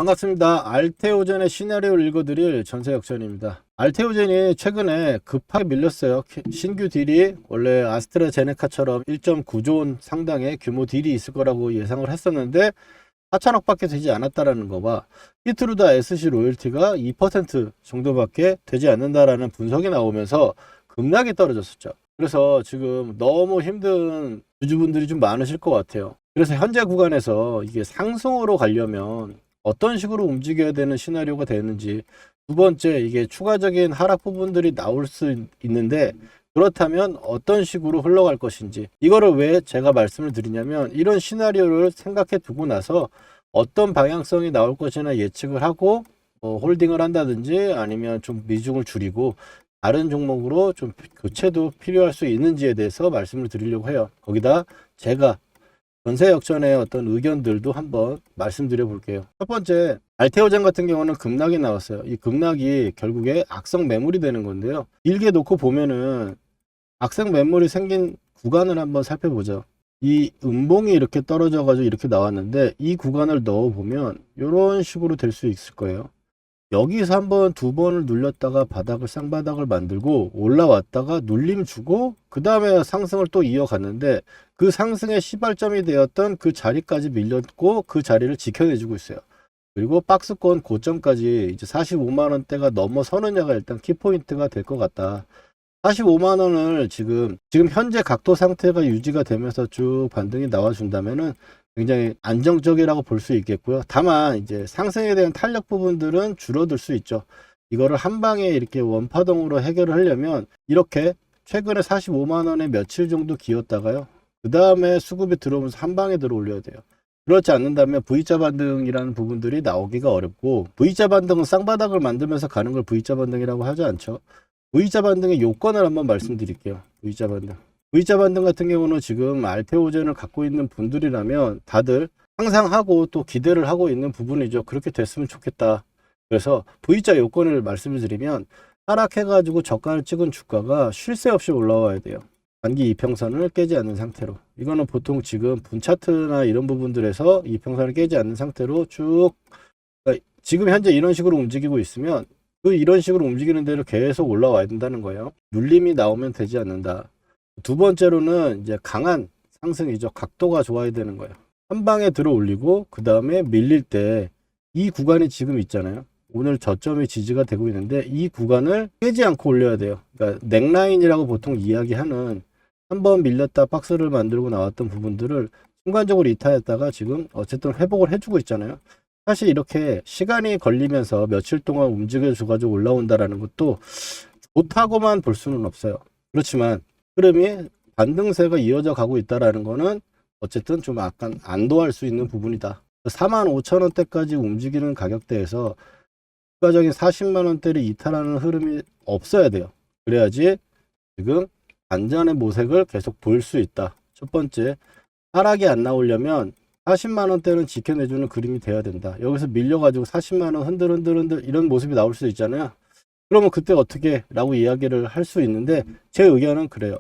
반갑습니다. 알테오젠의 시나리오를 읽어드릴 전세역전입니다. 알테오젠이 최근에 급하게 밀렸어요. 신규 딜이 원래 아스트라제네카처럼 1.9조 원 상당의 규모 딜이 있을 거라고 예상을 했었는데 4천억 밖에 되지 않았다라는 거와 히트루다 SC 로열티가 2% 정도밖에 되지 않는다라는 분석이 나오면서 급락이 떨어졌었죠. 그래서 지금 너무 힘든 주주분들이 좀 많으실 것 같아요. 그래서 현재 구간에서 이게 상승으로 가려면 어떤 식으로 움직여야 되는 시나리오가 되는지, 두 번째 이게 추가적인 하락 부분들이 나올 수 있는데 그렇다면 어떤 식으로 흘러갈 것인지, 이거를 왜 제가 말씀을 드리냐면 이런 시나리오를 생각해 두고 나서 어떤 방향성이 나올 것이나 예측을 하고 홀딩을 한다든지 아니면 좀 미중을 줄이고 다른 종목으로 좀 교체도 필요할 수 있는지에 대해서 말씀을 드리려고 해요. 거기다 제가 전세 역전의 어떤 의견들도 한번 말씀드려 볼게요. 첫 번째, 알테오젠 같은 경우는 급락이 나왔어요. 이 급락이 결국에 악성 매물이 되는 건데요. 길게 놓고 보면은 악성 매물이 생긴 구간을 한번 살펴보죠. 이 음봉이 이렇게 떨어져 가지고 이렇게 나왔는데 이 구간을 넣어 보면 이런 식으로 될 수 있을 거예요. 여기서 한번 두 번을 눌렸다가 바닥을 쌍바닥을 만들고 올라왔다가 눌림 주고 그 다음에 상승을 또 이어갔는데 그 상승의 시발점이 되었던 그 자리까지 밀렸고 그 자리를 지켜내주고 있어요. 그리고 박스권 고점까지 이제 45만원대가 넘어서느냐가 일단 키포인트가 될 것 같다. 45만원을 지금 현재 각도 상태가 유지가 되면서 쭉 반등이 나와준다면은 굉장히 안정적이라고 볼 수 있겠고요. 다만 이제 상승에 대한 탄력 부분들은 줄어들 수 있죠. 이거를 한 방에 이렇게 원파동으로 해결을 하려면 이렇게 최근에 45만원에 며칠 정도 기었다가요. 그 다음에 수급이 들어오면서 한 방에 들어 올려야 돼요. 그렇지 않는다면 V자 반등이라는 부분들이 나오기가 어렵고, V자 반등은 쌍바닥을 만들면서 가는 걸 V자 반등이라고 하지 않죠. V자 반등의 요건을 한번 말씀드릴게요. V자 반등. V자 반등 같은 경우는 지금 알테오젠을 갖고 있는 분들이라면 다들 상상하고 또 기대를 하고 있는 부분이죠. 그렇게 됐으면 좋겠다. 그래서 V자 요건을 말씀을 드리면 하락해가지고 저가를 찍은 주가가 쉴 새 없이 올라와야 돼요. 단기 이평선을 깨지 않는 상태로. 이거는 보통 지금 분차트나 이런 부분들에서 이평선을 깨지 않는 상태로 쭉, 그러니까 지금 현재 이런 식으로 움직이고 있으면 이런 식으로 움직이는 대로 계속 올라와야 된다는 거예요. 눌림이 나오면 되지 않는다. 두 번째로는 이제 강한 상승이죠. 각도가 좋아야 되는 거예요. 한 방에 들어 올리고 그 다음에 밀릴 때 이 구간이 지금 있잖아요. 오늘 저점이 지지가 되고 있는데 이 구간을 깨지 않고 올려야 돼요. 그러니까 넥라인이라고 보통 이야기하는 한번 밀렸다 박스를 만들고 나왔던 부분들을 순간적으로 이탈했다가 지금 어쨌든 회복을 해주고 있잖아요. 사실 이렇게 시간이 걸리면서 며칠 동안 움직여줘가지고 올라온다라는 것도 좋다고만 볼 수는 없어요. 그렇지만 흐름이 반등세가 이어져 가고 있다라는 거는 어쨌든 좀 약간 안도할 수 있는 부분이다. 45,000원대까지 움직이는 가격대에서 추가적인 40만원대를 이탈하는 흐름이 없어야 돼요. 그래야지 지금 반전의 모색을 계속 보일 수 있다. 첫 번째, 하락이 안 나오려면 40만원대는 지켜내주는 그림이 돼야 된다. 여기서 밀려가지고 40만원 흔들 이런 모습이 나올 수 있잖아요. 그러면 그때 어떻게 라고 이야기를 할 수 있는데 제 의견은 그래요.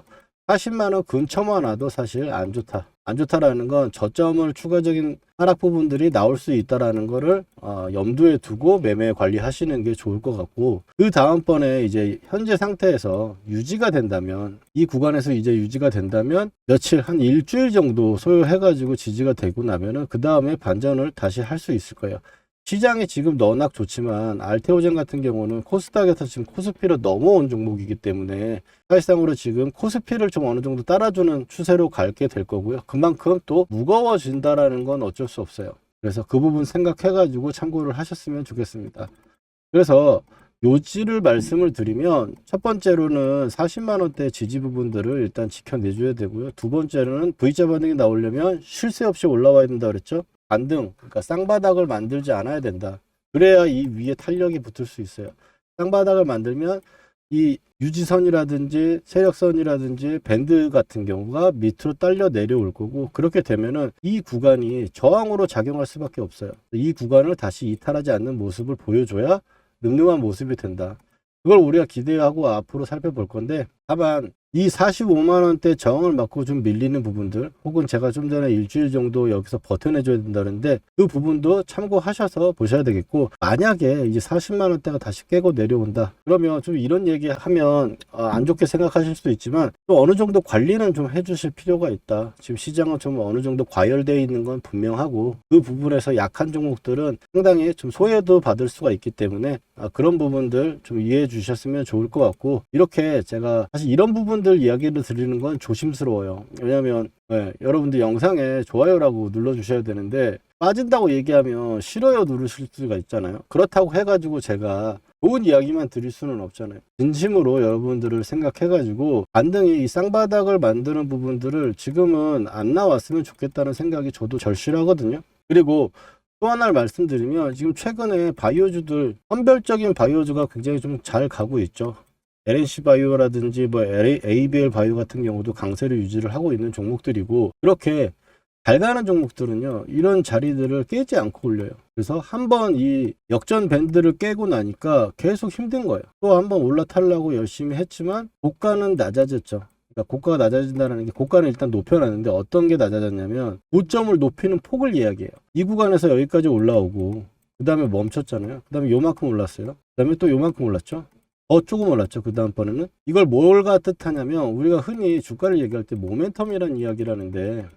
40만원 근처만 와도 사실 안 좋다. 안 좋다라는 건 저점을 추가적인 하락 부분들이 나올 수 있다라는 거를 염두에 두고 매매 관리하시는 게 좋을 것 같고, 그 다음번에 이제 현재 상태에서 유지가 된다면, 이 구간에서 이제 유지가 된다면 며칠 한 일주일 정도 소요해가지고 지지가 되고 나면은 그 다음에 반전을 다시 할 수 있을 거예요. 시장이 지금 너낙 좋지만 알테오젠 같은 경우는 코스닥에서 지금 코스피로 넘어온 종목이기 때문에 사실상으로 지금 코스피를 좀 어느 정도 따라주는 추세로 갈게 될 거고요. 그만큼 또 무거워진다라는 건 어쩔 수 없어요. 그래서 그 부분 생각해가지고 참고를 하셨으면 좋겠습니다. 그래서 요지를 말씀을 드리면 첫 번째로는 40만원대 지지 부분들을 일단 지켜내줘야 되고요. 두 번째로는 V자 반등이 나오려면 쉴 새 없이 올라와야 된다 그랬죠. 반등, 그러니까 쌍바닥을 만들지 않아야 된다. 그래야 이 위에 탄력이 붙을 수 있어요. 쌍바닥을 만들면 이 유지선이라든지 세력선이라든지 밴드 같은 경우가 밑으로 딸려 내려올 거고, 그렇게 되면은 이 구간이 저항으로 작용할 수밖에 없어요. 이 구간을 다시 이탈하지 않는 모습을 보여줘야 늠름한 모습이 된다. 그걸 우리가 기대하고 앞으로 살펴볼 건데, 다만 이 45만원대 저항을 맞고 좀 밀리는 부분들, 혹은 제가 좀 전에 일주일 정도 여기서 버텨내줘야 된다는데 그 부분도 참고하셔서 보셔야 되겠고, 만약에 이제 40만원대가 다시 깨고 내려온다 그러면 좀 이런 얘기하면 안 좋게 생각하실 수도 있지만 또 어느 정도 관리는 좀 해주실 필요가 있다. 지금 시장은 좀 어느 정도 과열되어 있는 건 분명하고, 그 부분에서 약한 종목들은 상당히 좀 소외도 받을 수가 있기 때문에 그런 부분들 좀 이해해 주셨으면 좋을 것 같고, 이렇게 제가 사실 이런 부분들 이야기를 드리는 건 조심스러워요. 왜냐하면 여러분들 영상에 좋아요라고 눌러주셔야 되는데 빠진다고 얘기하면 싫어요 누르실 수가 있잖아요. 그렇다고 해가지고 제가 좋은 이야기만 드릴 수는 없잖아요. 진심으로 여러분들을 생각해가지고 반등이 이 쌍바닥을 만드는 부분들을 지금은 안 나왔으면 좋겠다는 생각이 저도 절실하거든요. 그리고 또 하나를 말씀드리면 지금 최근에 바이오주들, 선별적인 바이오주가 굉장히 좀 잘 가고 있죠. LNC 바이오라든지 뭐 ABL 바이오 같은 경우도 강세를 유지를 하고 있는 종목들이고, 이렇게 잘 가는 종목들은요 이런 자리들을 깨지 않고 올려요. 그래서 한번 이 역전 밴드를 깨고 나니까 계속 힘든 거예요. 또 한번 올라타려고 열심히 했지만 고가는 낮아졌죠. 그러니까 고가가 낮아진다는 게, 고가는 일단 높여놨는데 어떤 게 낮아졌냐면 고점을 높이는 폭을 이야기해요. 이 구간에서 여기까지 올라오고 그 다음에 멈췄잖아요. 그 다음에 요만큼 올랐어요. 그 다음에 또 요만큼 올랐죠. 더 조금 올랐죠. 그 다음번에는. 이걸 뭘가 뜻하냐면, 우리가 흔히 주가를 얘기할 때 모멘텀이라는 이야기를 하는데,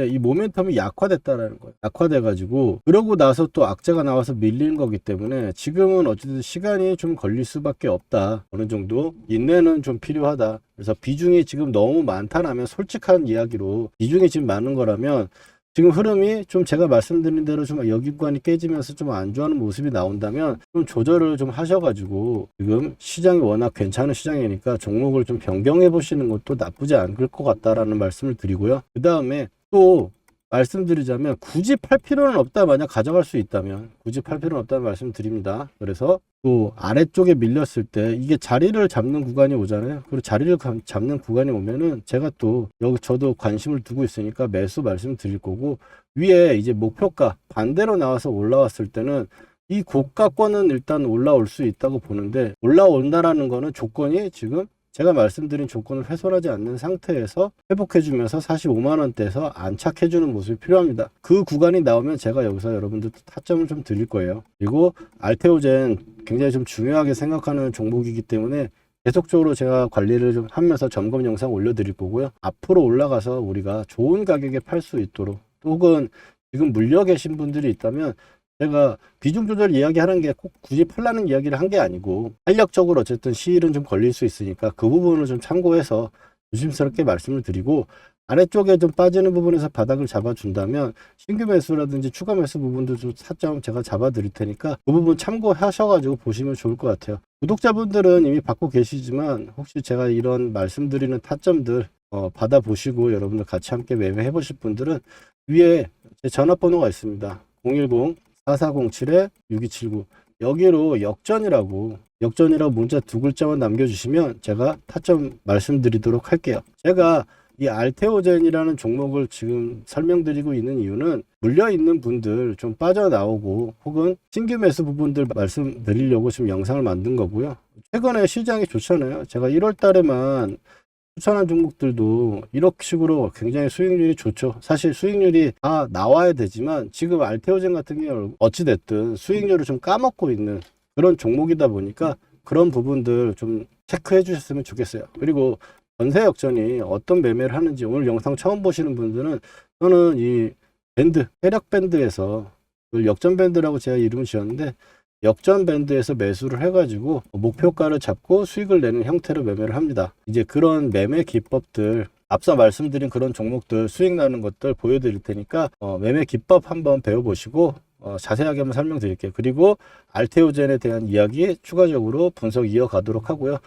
이 모멘텀이 약화됐다라는 거예요. 약화돼가지고 그러고 나서 또 악재가 나와서 밀리는 거기 때문에 지금은 어쨌든 시간이 좀 걸릴 수밖에 없다. 어느 정도 인내는 좀 필요하다. 그래서 비중이 지금 너무 많다라면, 솔직한 이야기로 비중이 지금 많은 거라면 지금 흐름이 좀 제가 말씀드린 대로 좀 여기 구간이 깨지면서 좀 안 좋아하는 모습이 나온다면 좀 조절을 좀 하셔가지고, 지금 시장이 워낙 괜찮은 시장이니까 종목을 좀 변경해 보시는 것도 나쁘지 않을 것 같다라는 말씀을 드리고요. 그 다음에 또 말씀드리자면, 굳이 팔 필요는 없다. 만약 가져갈 수 있다면 굳이 팔 필요는 없다는 말씀 드립니다. 그래서 또 아래쪽에 밀렸을 때 이게 자리를 잡는 구간이 오잖아요. 그리고 자리를 잡는 구간이 오면은 제가 또 여기 저도 관심을 두고 있으니까 매수 말씀드릴 거고, 위에 이제 목표가 반대로 나와서 올라왔을 때는 이 고가권은 일단 올라올 수 있다고 보는데, 올라온다라는 거는 조건이 지금 제가 말씀드린 조건을 훼손하지 않는 상태에서 회복해주면서 45만원대에서 안착해주는 모습이 필요합니다. 그 구간이 나오면 제가 여기서 여러분들 타점을 좀 드릴 거예요. 그리고 알테오젠 굉장히 좀 중요하게 생각하는 종목이기 때문에 계속적으로 제가 관리를 좀 하면서 점검 영상 올려드릴 거고요. 앞으로 올라가서 우리가 좋은 가격에 팔 수 있도록, 혹은 지금 물려 계신 분들이 있다면 제가 비중 조절 이야기하는 게 꼭 굳이 팔라는 이야기를 한 게 아니고, 탄력적으로 어쨌든 시일은 좀 걸릴 수 있으니까 그 부분을 좀 참고해서 조심스럽게 말씀을 드리고, 아래쪽에 좀 빠지는 부분에서 바닥을 잡아준다면 신규 매수라든지 추가 매수 부분도 좀 타점 제가 잡아 드릴 테니까 그 부분 참고하셔가지고 보시면 좋을 것 같아요. 구독자분들은 이미 받고 계시지만 혹시 제가 이런 말씀드리는 타점들 받아보시고 여러분들 같이 함께 매매해 보실 분들은 위에 제 전화번호가 있습니다. 010-4407-6279. 여기로 역전이라고 문자 두 글자만 남겨주시면 제가 타점 말씀드리도록 할게요. 제가 이 알테오젠이라는 종목을 지금 설명드리고 있는 이유는, 물려있는 분들 좀 빠져나오고 혹은 신규 매수 부분들 말씀드리려고 지금 영상을 만든 거고요. 최근에 시장이 좋잖아요. 제가 1월 달에만 추천한 종목들도 이런 식으로 굉장히 수익률이 좋죠. 사실 수익률이 다 나와야 되지만 지금 알테오젠 같은 경우 어찌됐든 수익률을 좀 까먹고 있는 그런 종목이다 보니까 그런 부분들 좀 체크해 주셨으면 좋겠어요. 그리고 전세 역전이 어떤 매매를 하는지 오늘 영상 처음 보시는 분들은, 저는 이 밴드, 세력 밴드에서 역전 밴드라고 제가 이름을 지었는데, 역전 밴드에서 매수를 해가지고 목표가를 잡고 수익을 내는 형태로 매매를 합니다. 이제 그런 매매 기법들, 앞서 말씀드린 그런 종목들 수익 나는 것들 보여드릴 테니까 매매 기법 한번 배워보시고 자세하게 한번 설명드릴게요. 그리고 알테오젠에 대한 이야기 추가적으로 분석 이어가도록 하고요.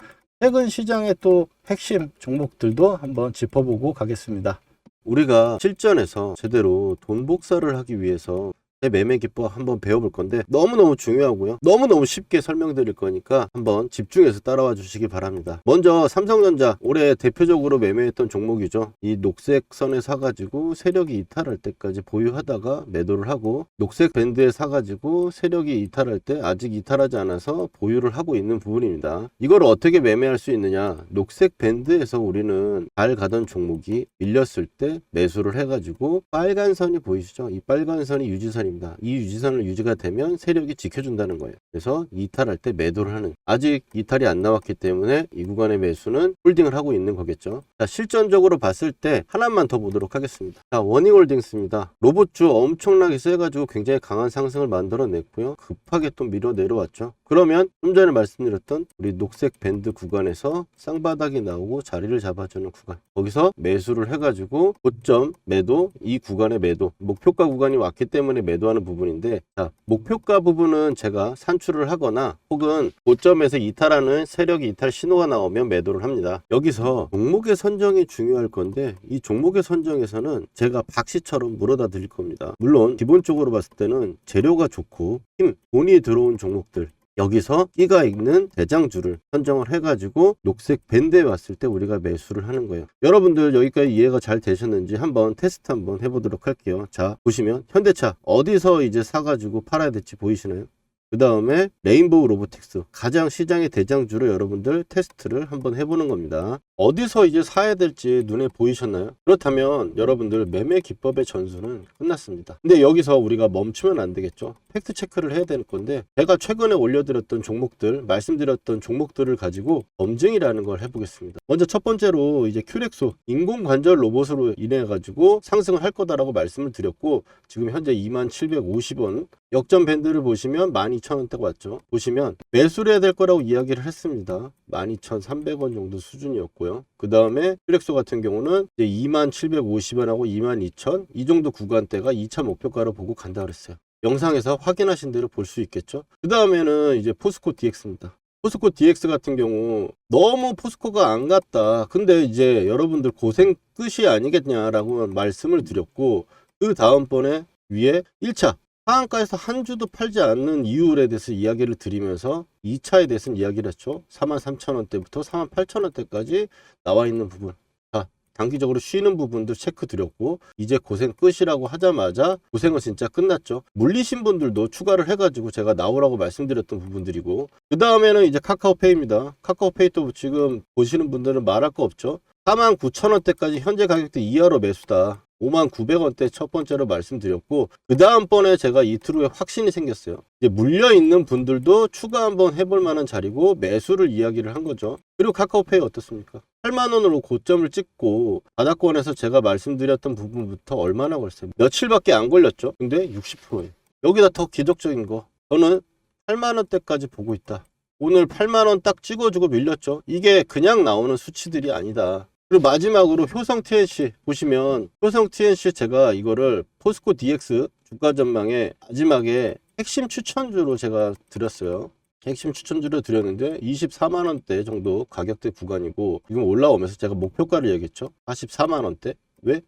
최근 시장의 또 핵심 종목들도 한번 짚어보고 가겠습니다. 우리가 실전에서 제대로 돈 복사를 하기 위해서 제 매매 기법 한번 배워볼 건데 너무너무 중요하고요. 너무너무 쉽게 설명드릴 거니까 한번 집중해서 따라와 주시기 바랍니다. 먼저 삼성전자 올해 대표적으로 매매했던 종목이죠. 이 녹색 선에 사가지고 세력이 이탈할 때까지 보유하다가 매도를 하고, 녹색 밴드에 사가지고 세력이 이탈할 때 아직 이탈하지 않아서 보유를 하고 있는 부분입니다. 이걸 어떻게 매매할 수 있느냐, 녹색 밴드에서 우리는 잘 가던 종목이 밀렸을 때 매수를 해가지고, 빨간 선이 보이시죠? 이 빨간 선이 유지선입니다. 이 유지선을 유지가 되면 세력이 지켜준다는 거예요. 그래서 이탈할 때 매도를 하는, 아직 이탈이 안 나왔기 때문에 이 구간의 매수는 홀딩을 하고 있는 거겠죠. 자, 실전적으로 봤을 때 하나만 더 보도록 하겠습니다. 자, 워닝홀딩스입니다. 로봇주 엄청나게 세가지고 굉장히 강한 상승을 만들어냈고요. 급하게 또 밀어 내려왔죠. 그러면 좀 전에 말씀드렸던 우리 녹색 밴드 구간에서 쌍바닥이 나오고 자리를 잡아주는 구간, 거기서 매수를 해가지고 고점 매도, 이 구간의 매도, 목표가 구간이 왔기 때문에 매도하는 부분인데, 자, 목표가 부분은 제가 산출을 하거나 혹은 고점에서 이탈하는 세력이 이탈 신호가 나오면 매도를 합니다. 여기서 종목의 선정이 중요할 건데, 이 종목의 선정에서는 제가 박씨처럼 물어다 드릴 겁니다. 물론 기본적으로 봤을 때는 재료가 좋고 힘, 돈이 들어온 종목들, 여기서 끼가 있는 대장주를 선정을 해가지고 녹색 밴드에 왔을 때 우리가 매수를 하는 거예요. 여러분들 여기까지 이해가 잘 되셨는지 한번 테스트 한번 해보도록 할게요. 자, 보시면 현대차 어디서 이제 사가지고 팔아야 될지 보이시나요? 그 다음에 레인보우 로보틱스, 가장 시장의 대장주로 여러분들 테스트를 한번 해보는 겁니다. 어디서 이제 사야 될지 눈에 보이셨나요? 그렇다면 여러분들 매매 기법의 전수는 끝났습니다. 근데 여기서 우리가 멈추면 안 되겠죠. 팩트 체크를 해야 될 건데, 제가 최근에 올려드렸던 종목들, 말씀드렸던 종목들을 가지고 검증이라는 걸 해보겠습니다. 먼저 첫 번째로 이제 큐렉소 인공관절 로봇으로 인해 가지고 상승을 할 거다라고 말씀을 드렸고, 지금 현재 2750원 역전 밴드를 보시면 12,000원대가 왔죠. 보시면 매수를 해야 될 거라고 이야기를 했습니다. 12,300원 정도 수준이었고요. 그 다음에 퓨렉소 같은 경우는 이제 2750원하고 22,000, 이 정도 구간대가 2차 목표가로 보고 간다 그랬어요. 영상에서 확인하신 대로 볼 수 있겠죠. 그 다음에는 이제 포스코 DX입니다. 포스코 DX 같은 경우 너무 포스코가 안 갔다. 근데 이제 여러분들 고생 끝이 아니겠냐라고 말씀을 드렸고, 그 다음번에 위에 1차 하한가에서 한 주도 팔지 않는 이유에 대해서 이야기를 드리면서 2차에 대해서는 이야기를 했죠. 43,000원대부터 48,000원대까지 나와 있는 부분, 자, 단기적으로 쉬는 부분도 체크 드렸고, 이제 고생 끝이라고 하자마자 고생은 진짜 끝났죠. 물리신 분들도 추가를 해가지고 제가 나오라고 말씀드렸던 부분들이고, 그 다음에는 이제 카카오페이입니다. 카카오페이도 지금 보시는 분들은 말할 거 없죠. 49,000원대까지 현재 가격대 이하로 매수다. 59,000원대 첫 번째로 말씀드렸고, 그 다음번에 제가 이틀 후에 확신이 생겼어요. 이제 물려있는 분들도 추가 한번 해볼 만한 자리고 매수를 이야기를 한 거죠. 그리고 카카오페이 어떻습니까? 8만원으로 고점을 찍고 바닥권에서 제가 말씀드렸던 부분부터 얼마나 걸렸어요? 며칠밖에 안 걸렸죠. 근데 60%예요. 여기다 더 기적적인 거, 저는 8만원대까지 보고 있다. 오늘 8만원 딱 찍어주고 밀렸죠. 이게 그냥 나오는 수치들이 아니다. 그리고 마지막으로 효성 TNC 보시면, 효성 TNC 제가 이거를 포스코 DX 주가 전망에 마지막에 핵심 추천주로 제가 드렸어요. 핵심 추천주로 드렸는데 24만원대 정도 가격대 구간이고, 지금 올라오면서 제가 목표가를 얘기했죠. 44만원대. 왜?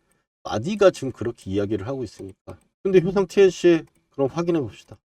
마디가 지금 그렇게 이야기를 하고 있으니까. 근데 효성 TNC 그럼 확인해 봅시다.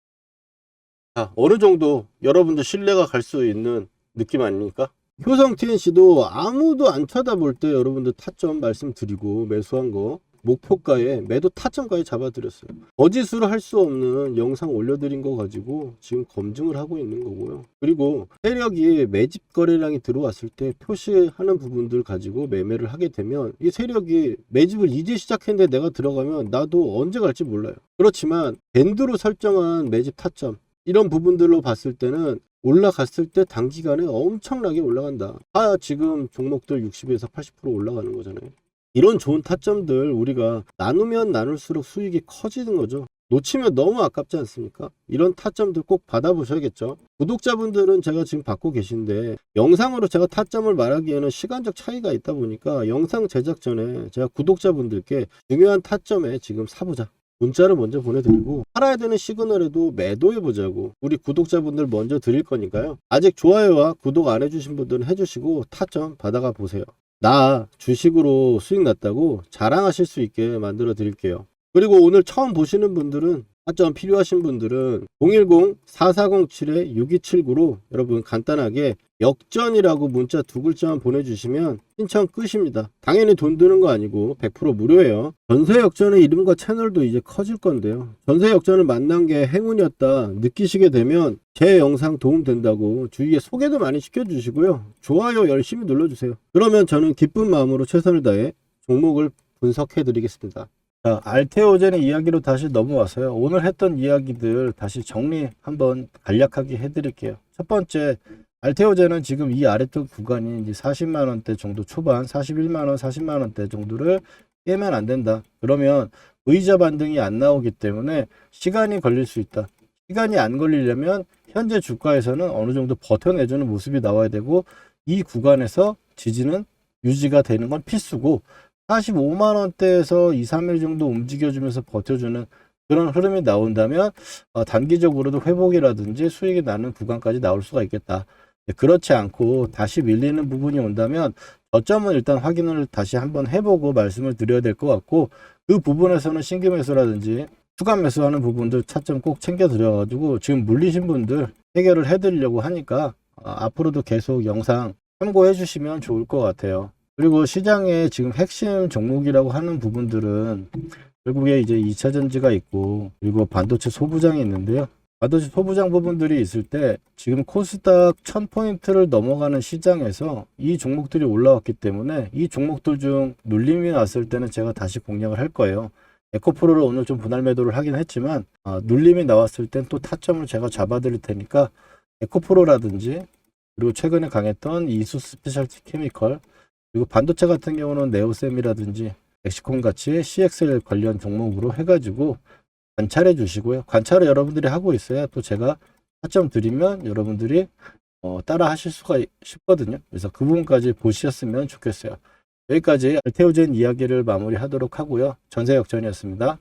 자, 어느 정도 여러분들 신뢰가 갈 수 있는 느낌 아닙니까? 효성 TNC도 아무도 안 쳐다볼 때 여러분들 타점 말씀드리고 매수한 거 목표가에 매도 타점까지 잡아드렸어요. 거짓으로 할 수 없는 영상 올려드린 거 가지고 지금 검증을 하고 있는 거고요. 그리고 세력이 매집 거래량이 들어왔을 때 표시하는 부분들 가지고 매매를 하게 되면, 이 세력이 매집을 이제 시작했는데 내가 들어가면 나도 언제 갈지 몰라요. 그렇지만 밴드로 설정한 매집 타점, 이런 부분들로 봤을 때는 올라갔을 때 단기간에 엄청나게 올라간다. 지금 종목들 60에서 80% 올라가는 거잖아요. 이런 좋은 타점들 우리가 나누면 나눌수록 수익이 커지는 거죠. 놓치면 너무 아깝지 않습니까? 이런 타점들 꼭 받아보셔야겠죠. 구독자분들은 제가 지금 받고 계신데, 영상으로 제가 타점을 말하기에는 시간적 차이가 있다 보니까 영상 제작 전에 제가 구독자분들께 중요한 타점에 지금 사보자, 문자를 먼저 보내드리고, 팔아야 되는 시그널에도 매도해보자고 우리 구독자분들 먼저 드릴 거니까요. 아직 좋아요와 구독 안 해주신 분들은 해주시고 타점 받아가 보세요. 나 주식으로 수익 났다고 자랑하실 수 있게 만들어 드릴게요. 그리고 오늘 처음 보시는 분들은 타점 필요하신 분들은 010-4407-6279로 여러분 간단하게 역전이라고 문자 2글자만 보내주시면 신청 끝입니다. 당연히 돈 드는 거 아니고 100% 무료예요. 전세 역전의 이름과 채널도 이제 커질 건데요. 전세 역전을 만난 게 행운이었다 느끼시게 되면 제 영상 도움 된다고 주위에 소개도 많이 시켜주시고요. 좋아요 열심히 눌러주세요. 그러면 저는 기쁜 마음으로 최선을 다해 종목을 분석해 드리겠습니다. 자, 알테오젠의 이야기로 다시 넘어와서요. 오늘 했던 이야기들 다시 정리 한번 간략하게 해드릴게요. 첫 번째, 알테오젠은 지금 이 아래쪽 구간이 이제 40만원대 정도 초반, 41만원, 40만원대 정도를 깨면 안 된다. 그러면 의자 반등이 안 나오기 때문에 시간이 걸릴 수 있다. 시간이 안 걸리려면 현재 주가에서는 어느 정도 버텨내주는 모습이 나와야 되고, 이 구간에서 지지는 유지가 되는 건 필수고, 45만원대에서 2, 3일 정도 움직여주면서 버텨주는 그런 흐름이 나온다면 단기적으로도 회복이라든지 수익이 나는 구간까지 나올 수가 있겠다. 그렇지 않고 다시 밀리는 부분이 온다면 저점은 일단 확인을 다시 한번 해보고 말씀을 드려야 될 것 같고, 그 부분에서는 신규 매수라든지 추가 매수하는 부분들 차점 꼭 챙겨 드려가지고 지금 물리신 분들 해결을 해드리려고 하니까 앞으로도 계속 영상 참고해 주시면 좋을 것 같아요. 그리고 시장의 지금 핵심 종목이라고 하는 부분들은 결국에 이제 2차 전지가 있고, 그리고 반도체 소부장이 있는데요. 반도체 소부장 부분들이 있을 때 지금 코스닥 1000포인트를 넘어가는 시장에서 이 종목들이 올라왔기 때문에 이 종목들 중 눌림이 났을 때는 제가 다시 공략을 할 거예요. 에코프로를 오늘 좀 분할 매도를 하긴 했지만 눌림이 나왔을 땐 또 타점을 제가 잡아 드릴 테니까 에코프로라든지, 그리고 최근에 강했던 이수 스페셜티 케미컬, 그리고 반도체 같은 경우는 네오셈이라든지 엑시콘 같이 CXL 관련 종목으로 해가지고 관찰해 주시고요. 관찰을 여러분들이 하고 있어야 또 제가 타점 드리면 여러분들이 따라 하실 수가 쉽거든요. 그래서 그 부분까지 보셨으면 좋겠어요. 여기까지 알테오젠 이야기를 마무리하도록 하고요. 전세 역전이었습니다.